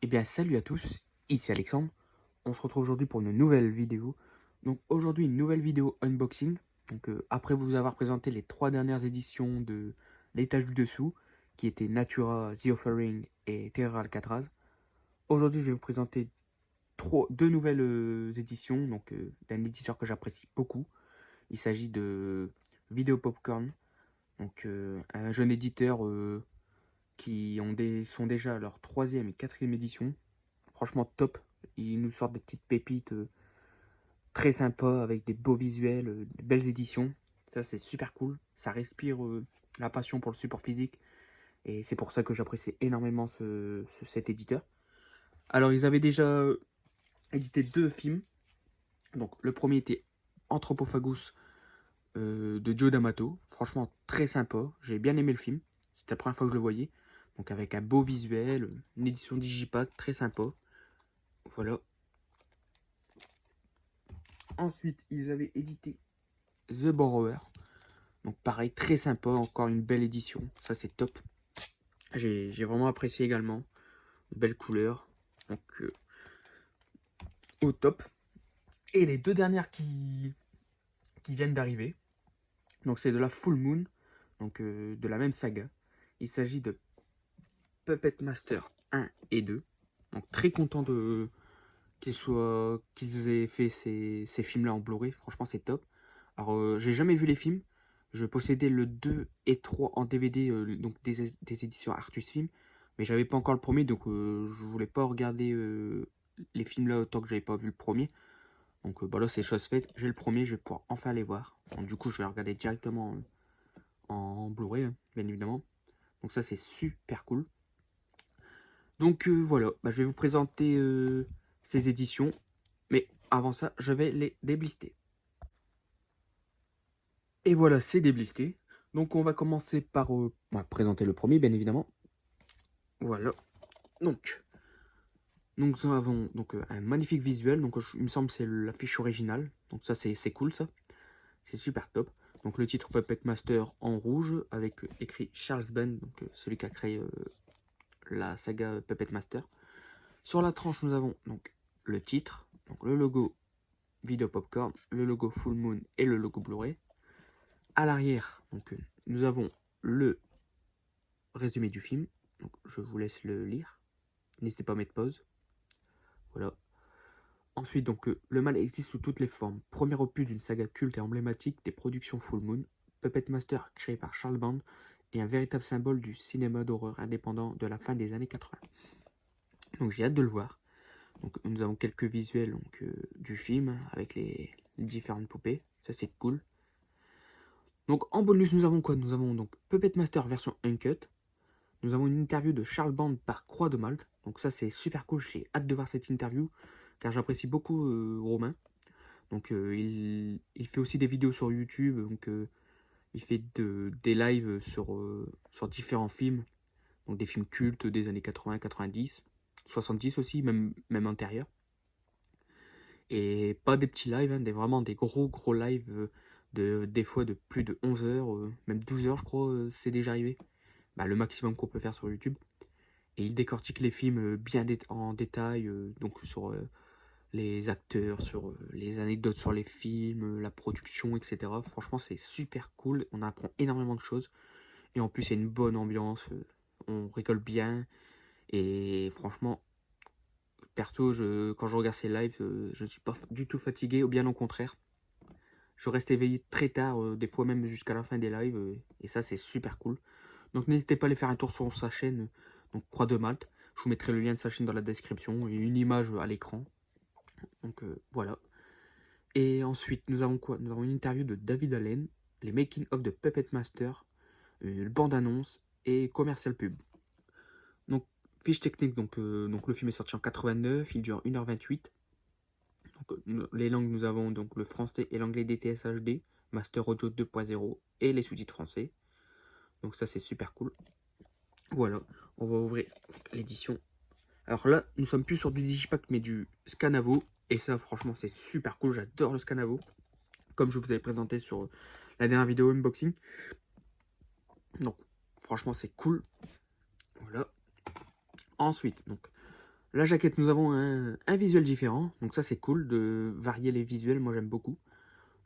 Eh bien, salut à tous, ici Alexandre. On se retrouve aujourd'hui pour une nouvelle vidéo. Donc aujourd'hui, une nouvelle vidéo unboxing. Donc après vous avoir présenté les 3 dernières éditions de L'étage du dessous, qui étaient Natura, The Offering et Terra Alcatraz. Aujourd'hui, je vais vous présenter deux nouvelles éditions, donc d'un éditeur que j'apprécie beaucoup. Il s'agit de Video Popcorn, donc un jeune éditeur sont déjà à leur 3e et 4e édition. Franchement top, ils nous sortent des petites pépites très sympas avec des beaux visuels, des belles éditions. Ça c'est super cool, ça respire la passion pour le support physique et c'est pour ça que j'apprécie énormément cet éditeur. Alors ils avaient déjà édité 2 films. Donc le premier était Anthropophagus de Joe D'Amato. Franchement très sympa, j'ai bien aimé le film. C'était la première fois que je le voyais. Donc avec un beau visuel, une édition digipack très sympa. Voilà. Ensuite, ils avaient édité The Borrower. Donc pareil, très sympa, encore une belle édition. Ça, c'est top. J'ai vraiment apprécié également. Belle couleur. Donc au top. Et les 2 dernières qui viennent d'arriver. Donc c'est de la Full Moon. Donc de la même saga. Il s'agit de Puppet Master 1 et 2. Donc très content de qu'ils aient fait ces films-là en Blu-ray. Franchement, c'est top. Alors, j'ai jamais vu les films. Je possédais le 2 et 3 en DVD, donc des éditions Artus Film. Mais j'avais pas encore le premier, donc je voulais pas regarder les films là autant que j'avais pas vu le premier. Donc bah là, c'est chose faite. J'ai le premier, je vais pouvoir enfin les voir. Donc, du coup, je vais regarder directement en Blu-ray, hein, bien évidemment. Donc ça, c'est super cool. Donc voilà, bah, je vais vous présenter ces éditions. Mais avant ça, je vais les déblister. Et voilà, c'est déblisté. Donc on va commencer par présenter le premier, bien évidemment. Voilà. Donc nous avons donc un magnifique visuel. Donc il me semble que c'est l'affiche originale. Donc ça c'est cool ça. C'est super top. Donc le titre Puppet Master en rouge avec écrit Charles Band, donc celui qui a créé la saga Puppet Master. Sur la tranche nous avons donc le titre, donc le logo Video Popcorn, le logo Full Moon et le logo Blu-ray. À l'arrière, donc nous avons le résumé du film. Donc je vous laisse le lire. N'hésitez pas à mettre pause. Voilà. Ensuite, donc le mal existe sous toutes les formes. Premier opus d'une saga culte et emblématique des productions Full Moon, Puppet Master créé par Charles Band est un véritable symbole du cinéma d'horreur indépendant de la fin des années 80. Donc j'ai hâte de le voir. Donc nous avons quelques visuels donc, du film avec les différentes poupées. Ça c'est cool. Donc en bonus nous avons quoi? Nous avons donc Puppet Master version Uncut. Nous avons une interview de Charles Band par Croix de Malte. Donc ça c'est super cool, j'ai hâte de voir cette interview car j'apprécie beaucoup Romain. Donc il fait aussi des vidéos sur YouTube, donc il fait des lives sur différents films. Donc des films cultes des années 80, 90, 70 aussi, même antérieurs. Et pas des petits lives, hein, vraiment des gros lives des fois de plus de 11 heures, même 12 heures je crois, c'est déjà arrivé. Bah, le maximum qu'on peut faire sur YouTube. Et il décortique les films bien en détail, donc sur les acteurs, sur les anecdotes sur les films, la production, etc. Franchement, c'est super cool. On apprend énormément de choses. Et en plus, il y a une bonne ambiance. On rigole bien. Et franchement, perso, quand je regarde ces lives, je ne suis pas du tout fatigué, ou bien au contraire. Je reste éveillé très tard, des fois même jusqu'à la fin des lives. Et ça, c'est super cool. Donc n'hésitez pas à aller faire un tour sur sa chaîne, donc Croix de Malte. Je vous mettrai le lien de sa chaîne dans la description et une image à l'écran. Donc voilà. Et ensuite, nous avons quoi? Nous avons une interview de David Allen, les making of de Puppet Master, une bande-annonce et commercial pub. Donc, fiche technique, donc le film est sorti en 89, il dure 1h28. Donc, les langues, nous avons donc le français et l'anglais DTS HD, Master Audio 2.0 et les sous-titres français. Donc ça, c'est super cool. Voilà, on va ouvrir l'édition. Alors là, nous sommes plus sur du Digipack, mais du Scanavo. Et ça, franchement, c'est super cool. J'adore le Scanavo. Comme je vous avais présenté sur la dernière vidéo unboxing. Donc, franchement, c'est cool. Voilà. Ensuite, donc, La jaquette, nous avons un visuel différent. Donc ça, c'est cool de varier les visuels. Moi, j'aime beaucoup.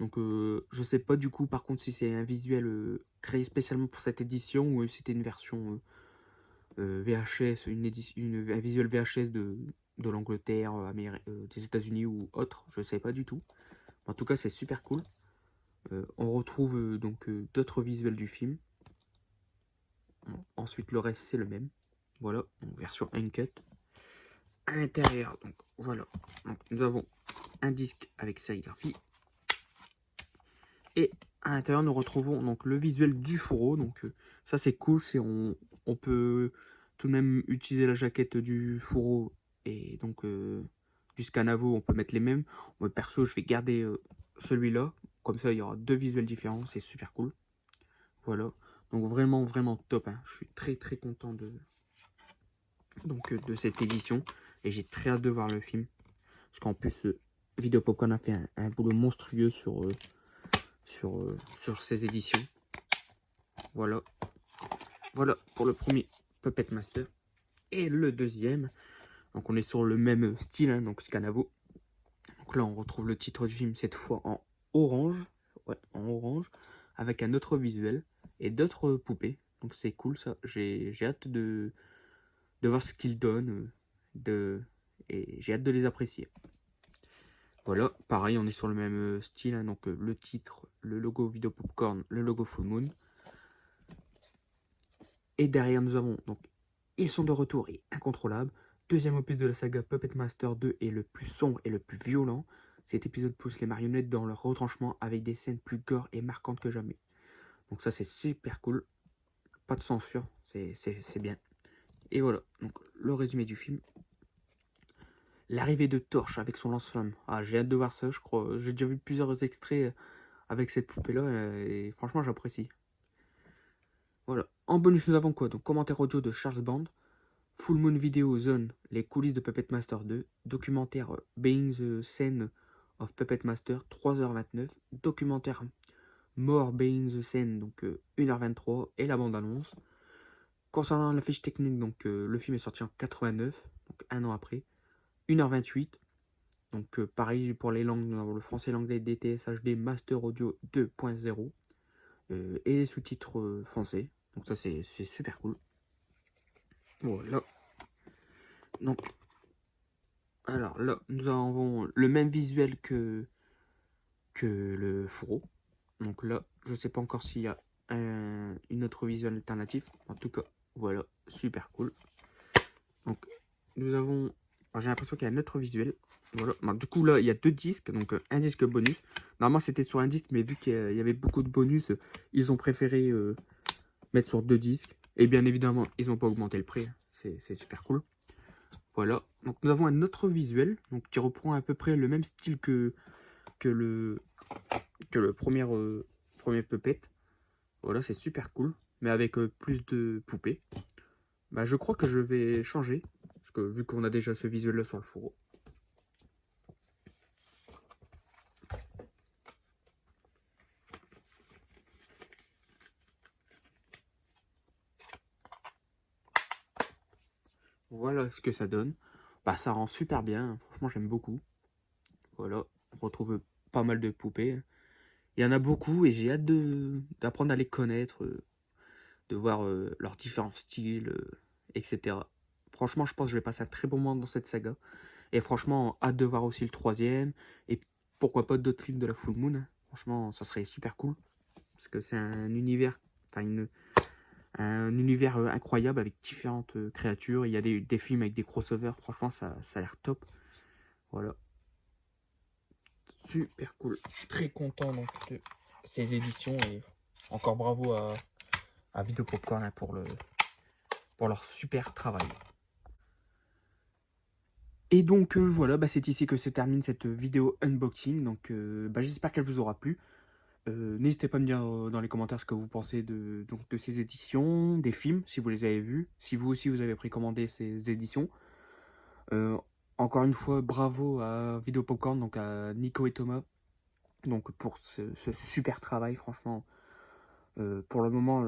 Donc je sais pas du coup, par contre, si c'est un visuel créé spécialement pour cette édition ou si c'était une version VHS, un visuel VHS de l'Angleterre, des États-Unis ou autre. Je sais pas du tout. En tout cas, c'est super cool. On retrouve d'autres visuels du film. Bon, ensuite, le reste, c'est le même. Voilà, donc, version uncut. À l'intérieur, donc voilà. Donc, nous avons un disque avec sérigraphie. Et à l'intérieur, nous retrouvons donc le visuel du fourreau. Donc ça, c'est cool. On peut tout de même utiliser la jaquette du fourreau et donc du Scanavo. On peut mettre les mêmes. Moi, perso, je vais garder celui-là. Comme ça, il y aura deux visuels différents. C'est super cool. Voilà. Donc vraiment, vraiment top. Hein. Je suis très, très content de cette édition. Et j'ai très hâte de voir le film. Parce qu'en plus, Vidéo Popcorn a fait un boulot monstrueux sur ces éditions. Voilà. Voilà pour le premier Puppet Master. Et le deuxième, donc on est sur le même style, hein, donc Scanavo. Donc là, on retrouve le titre du film, cette fois en orange. Ouais, en orange. Avec un autre visuel et d'autres poupées. Donc c'est cool ça. J'ai hâte de voir ce qu'ils donnent. Et j'ai hâte de les apprécier. Voilà, pareil, on est sur le même style. Hein, donc le titre, le logo Vidéo Popcorn, le logo Full Moon. Et derrière, nous avons donc Ils sont de retour et incontrôlables. Deuxième opus de la saga Puppet Master 2 est le plus sombre et le plus violent. Cet épisode pousse les marionnettes dans leur retranchement avec des scènes plus gore et marquantes que jamais. Donc ça, c'est super cool. Pas de censure, c'est bien. Et voilà, donc le résumé du film. L'arrivée de Torche avec son lance-flamme. Ah, j'ai hâte de voir ça, je crois. J'ai déjà vu plusieurs extraits avec cette poupée-là et franchement, j'apprécie. Voilà. En bonus, nous avons quoi? Donc commentaire audio de Charles Band. Full Moon Video Zone, les coulisses de Puppet Master 2, documentaire Being the Scene of Puppet Master, 3h29, documentaire More Being the Scene, donc 1h23, et la bande-annonce. Concernant la fiche technique, donc le film est sorti en 89, donc un an après, 1h28, donc pareil pour les langues, nous avons le français et l'anglais DTS HD Master Audio 2.0, et les sous-titres français, donc ça c'est super cool. Voilà. Donc, alors là, nous avons le même visuel que le fourreau. Donc là, je ne sais pas encore s'il y a une autre visuel alternative. En tout cas, voilà, super cool. Donc, nous avons... J'ai l'impression qu'il y a un autre visuel. Voilà. Donc, du coup, là, il y a deux disques. Donc, un disque bonus. Normalement, c'était sur un disque, mais vu qu'il y avait beaucoup de bonus, ils ont préféré mettre sur deux disques. Et bien évidemment, ils n'ont pas augmenté le prix. C'est super cool. Voilà, donc nous avons un autre visuel donc, qui reprend à peu près le même style que le premier Puppet. Voilà, c'est super cool, mais avec plus de poupées. Bah, je crois que je vais changer, parce que vu qu'on a déjà ce visuel-là sur le fourreau. Voilà ce que ça donne. Bah, ça rend super bien, franchement j'aime beaucoup. Voilà, on retrouve pas mal de poupées. Il y en a beaucoup et j'ai hâte d'apprendre à les connaître, de voir leurs différents styles, etc. Franchement, je pense que je vais passer un très bon moment dans cette saga. Et franchement, hâte de voir aussi le troisième. Et pourquoi pas d'autres films de la Full Moon. Franchement, ça serait super cool. Parce que c'est un univers, un univers incroyable avec différentes créatures. Il y a des films avec des crossovers. Franchement, ça a l'air top. Voilà. Super cool. Très content donc, de ces éditions. Et encore bravo à Vidéo Popcorn hein, pour leur super travail. Et donc voilà, bah, c'est ici que se termine cette vidéo unboxing. Donc bah, j'espère qu'elle vous aura plu. N'hésitez pas à me dire dans les commentaires ce que vous pensez de ces éditions, des films, si vous les avez vus, si vous aussi vous avez précommandé ces éditions. Encore une fois, bravo à Vidéo Popcorn, donc à Nico et Thomas, donc pour ce super travail, franchement. Pour le moment,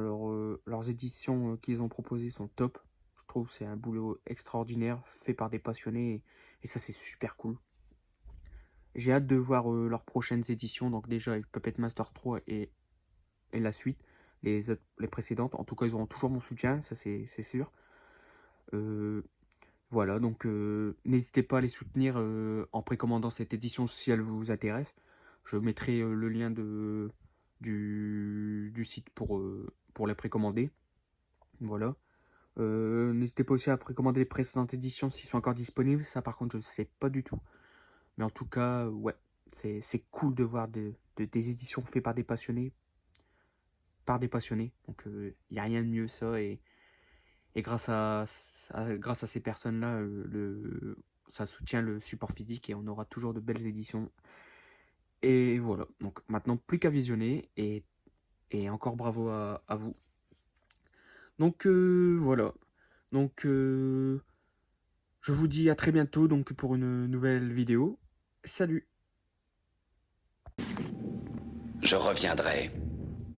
leurs éditions qu'ils ont proposées sont top. trouve c'est un boulot extraordinaire, fait par des passionnés, et ça c'est super cool. J'ai hâte de voir leurs prochaines éditions, donc déjà avec Puppet Master 3 et la suite, les précédentes. En tout cas, ils auront toujours mon soutien, ça c'est sûr. Voilà, donc n'hésitez pas à les soutenir en précommandant cette édition si elle vous intéresse. Je mettrai le lien du site pour les précommander. Voilà. N'hésitez pas aussi à précommander les précédentes éditions s'ils sont encore disponibles. Ça, par contre, je ne sais pas du tout. Mais en tout cas, ouais, c'est cool de voir des éditions faites par des passionnés. Donc, il n'y a rien de mieux, ça. Et grâce à ces personnes-là, ça soutient le support physique et on aura toujours de belles éditions. Et voilà. Donc, maintenant, plus qu'à visionner. Et encore bravo à vous. Donc, voilà. Donc, je vous dis à très bientôt donc, pour une nouvelle vidéo. Salut! Je reviendrai.